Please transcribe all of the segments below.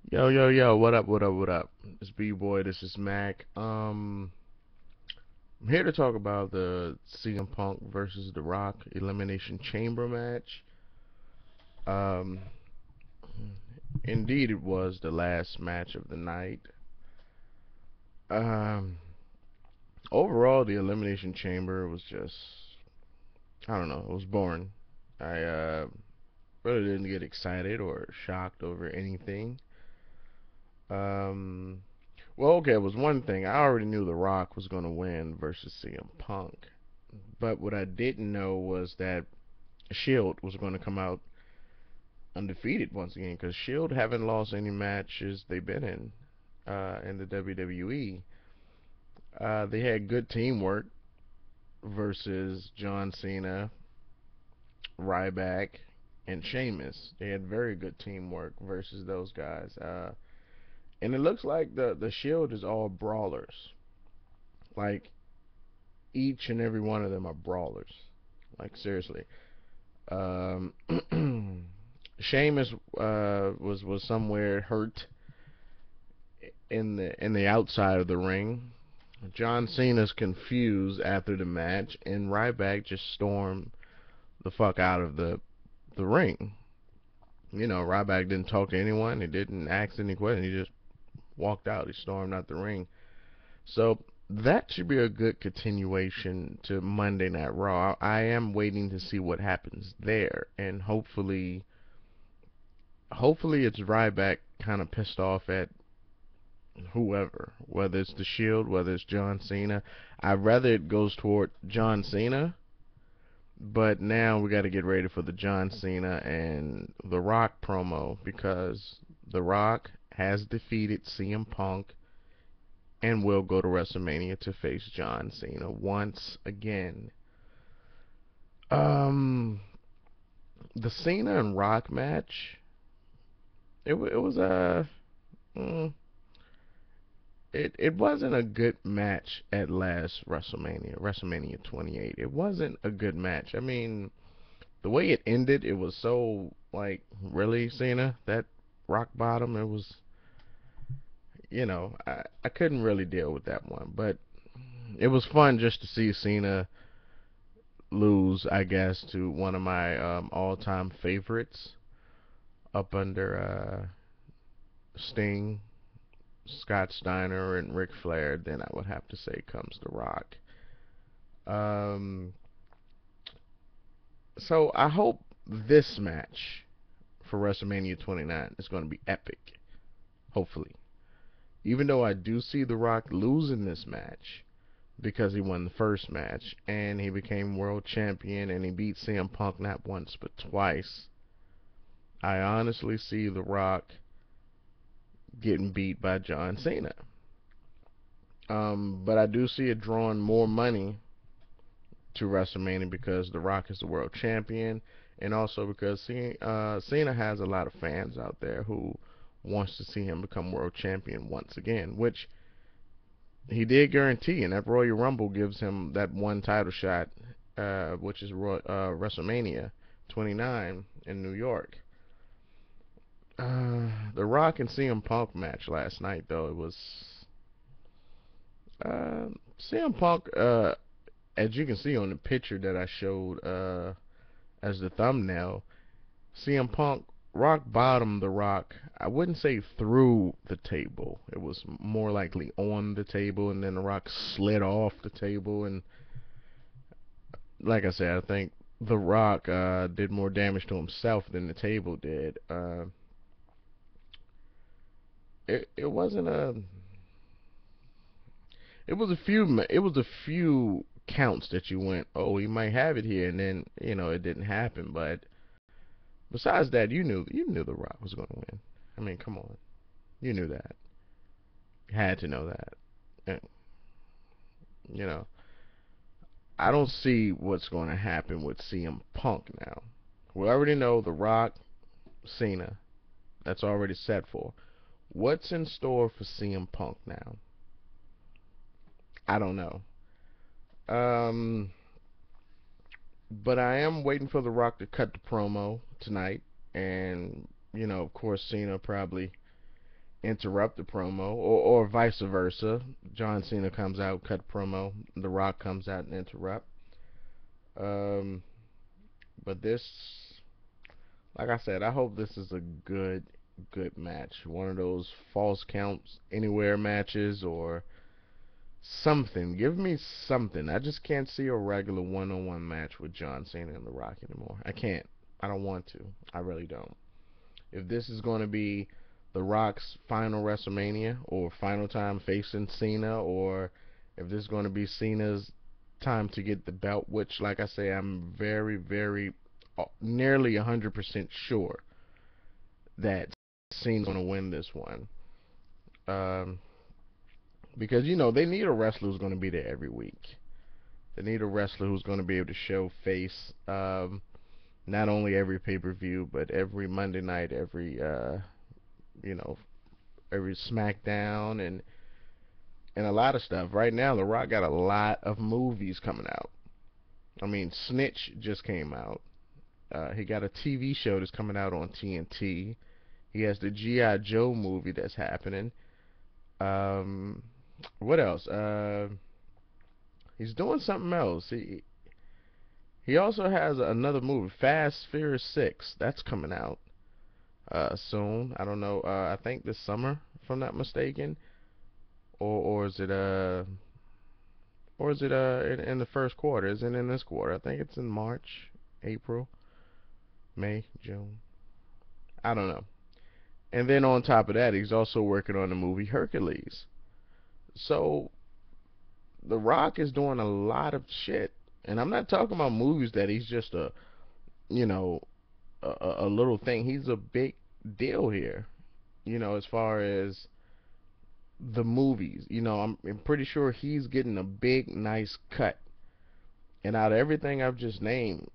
Yo, yo, yo, what up, what up, what up? It's B-Boy, this is Mac. I'm here to talk about the CM Punk versus The Rock Elimination Chamber match. Um, Indeed, it was the last match of the night. Um, Overall, the Elimination Chamber was just, I don't know, it was boring. I really didn't get excited or shocked over anything. Um, Well, okay, it was one thing. I already knew The Rock was going to win versus CM Punk. But what I didn't know was that Shield was going to come out undefeated once again because Shield haven't lost any matches they've been in the WWE. They had good teamwork versus John Cena, Ryback, and Sheamus. They had very good teamwork versus those guys. And it looks like the Shield is all brawlers. Like each and every one of them are brawlers. Like seriously. Um, Sheamus was somewhere hurt in the outside of the ring. John Cena's confused after the match, and Ryback just stormed the fuck out of the ring. You know, Ryback didn't talk to anyone. He didn't ask any questions. He just walked out. He stormed out the ring. So that should be a good continuation to Monday Night Raw. I am waiting to see what happens there, and hopefully it's Ryback kind of pissed off at whoever, whether it's the Shield, whether it's John Cena. I'd rather it goes toward John Cena, but now we got to get ready for the John Cena and The Rock promo because The Rock has defeated CM Punk and will go to WrestleMania to face John Cena once again. Um, the Cena and Rock match, it was a mm, it wasn't a good match at last WrestleMania 28. It wasn't a good match. I mean, the way it ended, it was so like really Cena that rock bottom. It was, I couldn't really deal with that one, but it was fun just to see Cena lose, I guess, to one of my all-time favorites up under Sting, Scott Steiner, and Ric Flair. Then I would have to say comes The Rock. Um, so I hope this match for WrestleMania 29 is going to be epic. Hopefully, even though I do see The Rock losing this match because he won the first match and he became world champion and he beat CM Punk not once but twice. I honestly see The Rock getting beat by John Cena. But I do see it drawing more money to WrestleMania because The Rock is the world champion, and also because Cena has a lot of fans out there who wants to see him become world champion once again, which he did guarantee, and that Royal Rumble gives him that one title shot, which is WrestleMania 29 in New York. The Rock and CM Punk match last night, though, it was CM Punk, as you can see on the picture that I showed as the thumbnail, CM Punk rock bottom The Rock. I wouldn't say through the table. It was more likely on the table, and then The Rock slid off the table. And like I said, I think The Rock did more damage to himself than the table did. It wasn't a. It was a few counts that you went, oh, he might have it here, and then it didn't happen. But besides that, you knew The Rock was going to win. I mean, come on, you knew that. You had to know that. And, you know, I don't see what's going to happen with CM Punk now. We already know The Rock, Cena. That's already set for. What's in store for CM Punk now? I don't know. Um, but I am waiting for The Rock to cut the promo tonight, and of course, Cena probably interrupt the promo, or vice versa. John Cena comes out, cut promo. The Rock comes out and interrupt. Um, but this, like I said, I hope this is a good match. One of those false counts anywhere matches or something. Give me something. I just can't see a regular one-on-one match with John Cena and The Rock anymore. I can't. I don't want to. I really don't. If this is going to be The Rock's final WrestleMania or final time facing Cena, or if this is going to be Cena's time to get the belt, which, like I say, I'm very, nearly 100% sure that Cena's going to win this one. Um, because, they need a wrestler who's going to be there every week. They need a wrestler who's going to be able to show face, not only every pay-per-view, but every Monday night, you know, every SmackDown, and a lot of stuff. Right now, The Rock got a lot of movies coming out. I mean, Snitch just came out. He got a TV show that's coming out on TNT. He has the G.I. Joe movie that's happening. What else? He's doing something else. He also has another movie, Fast Furious 6. That's coming out soon. I don't know. I think this summer, if I'm not mistaken, or is it in the first quarter? Is it in this quarter? I think it's in March, April, May, June. I don't know. And then on top of that, he's also working on the movie Hercules. So The Rock is doing a lot of shit, and I'm not talking about movies that he's just you know, a little thing. He's a big deal here. As far as the movies, I'm pretty sure he's getting a big, nice cut. And out of everything I've just named,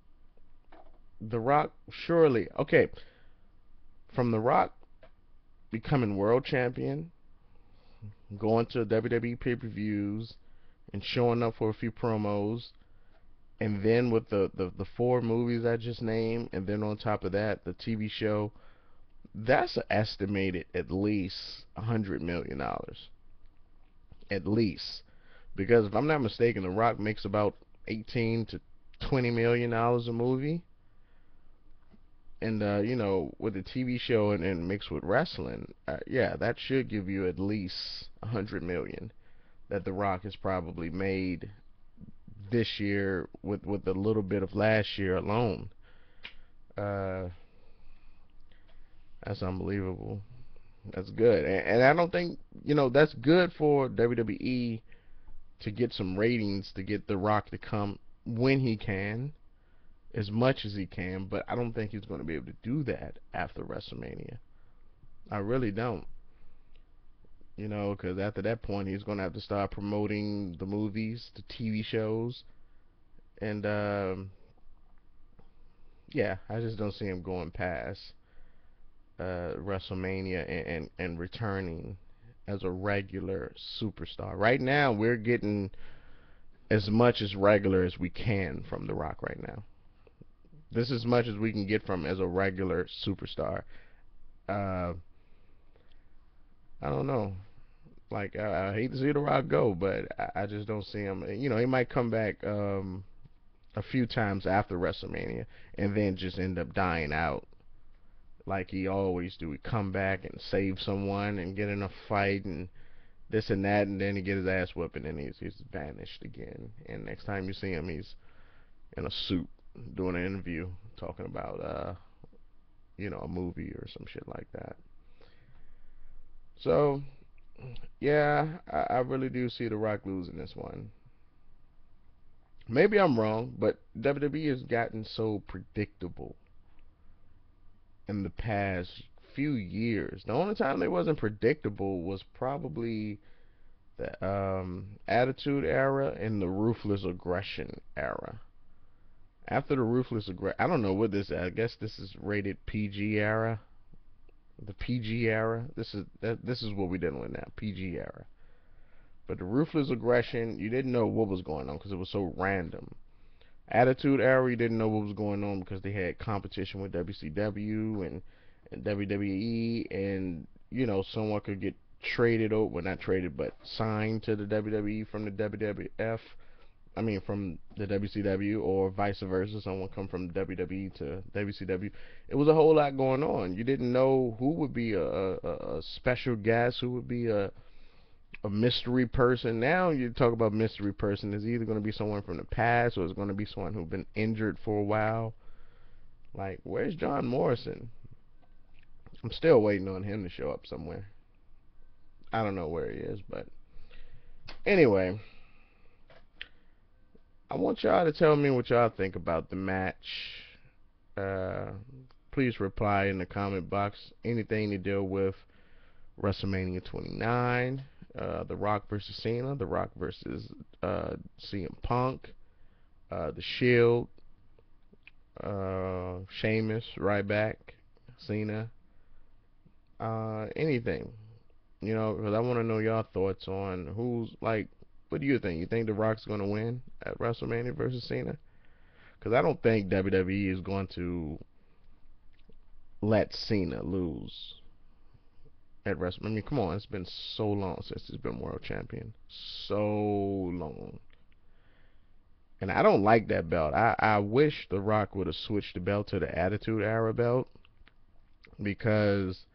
The Rock surely, okay, from The Rock becoming world champion, going to WWE pay-per-views, and showing up for a few promos, and then with the four movies I just named, and then on top of that, the TV show, that's estimated at least $100 million. At least. Because if I'm not mistaken, The Rock makes about 18 to $20 million a movie. And, with the TV show and mixed with wrestling, yeah, that should give you at least $100 million that The Rock has probably made this year with a little bit of last year alone. That's unbelievable. That's good. And I don't think, that's good for WWE to get some ratings, to get The Rock to come when he can, as much as he can, but I don't think he's going to be able to do that after WrestleMania. I really don't. Because after that point, he's going to have to start promoting the movies, the TV shows, and, yeah, I just don't see him going past WrestleMania and returning as a regular superstar. Right now, we're getting as much as regular as we can from The Rock right now. This is as much as we can get from as a regular superstar. I don't know. Like, I hate to see The Rock go, but I just don't see him. He might come back a few times after WrestleMania and then just end up dying out like he always do. He come back and save someone and get in a fight and this and that, and then he get his ass whooping and he's vanished again. And next time you see him, he's in a suit doing an interview talking about a movie or some shit like that. So yeah, I really do see The Rock losing this one. Maybe I'm wrong, but WWE has gotten so predictable in the past few years. The only time they wasn't predictable was probably the Attitude Era and the Ruthless Aggression Era. After the Ruthless Aggression, I don't know what this is. I guess this is rated PG era. The PG era. This is what we're dealing with now. PG era. But the Ruthless Aggression, you didn't know what was going on because it was so random. Attitude Era, you didn't know what was going on because they had competition with WCW and WWE, and you know, someone could get traded over, well, not traded, but signed to the WWE from the WWF. I mean, from the WCW, or vice versa. Someone come from WWE to WCW. It was a whole lot going on. You didn't know who would be a special guest, who would be a mystery person. Now you talk about mystery person, it's either going to be someone from the past, or it's going to be someone who's been injured for a while. Like, where's John Morrison? I'm still waiting on him to show up somewhere. I don't know where he is, but anyway, I want y'all to tell me what y'all think about the match. Uh, Please reply in the comment box. Anything to deal with WrestleMania 29, The Rock versus Cena, The Rock versus CM Punk, The Shield, Sheamus, Ryback, Cena, anything. You know, because I want to know y'all thoughts on who's, like, what do you think? You think The Rock's going to win at WrestleMania versus Cena? Because I don't think WWE is going to let Cena lose at WrestleMania. I mean, come on, it's been so long since he's been world champion. So long. And I don't like that belt. I wish The Rock would have switched the belt to the Attitude Era belt, because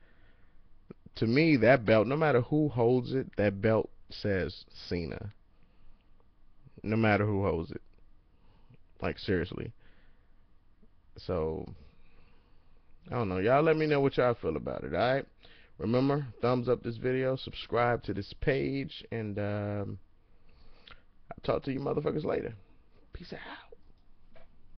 to me, that belt, no matter who holds it, that belt says Cena. No matter who holds it. Like, seriously. So, I don't know. Y'all let me know what y'all feel about it, alright? Remember, thumbs up this video, subscribe to this page, and I'll talk to you motherfuckers later. Peace out.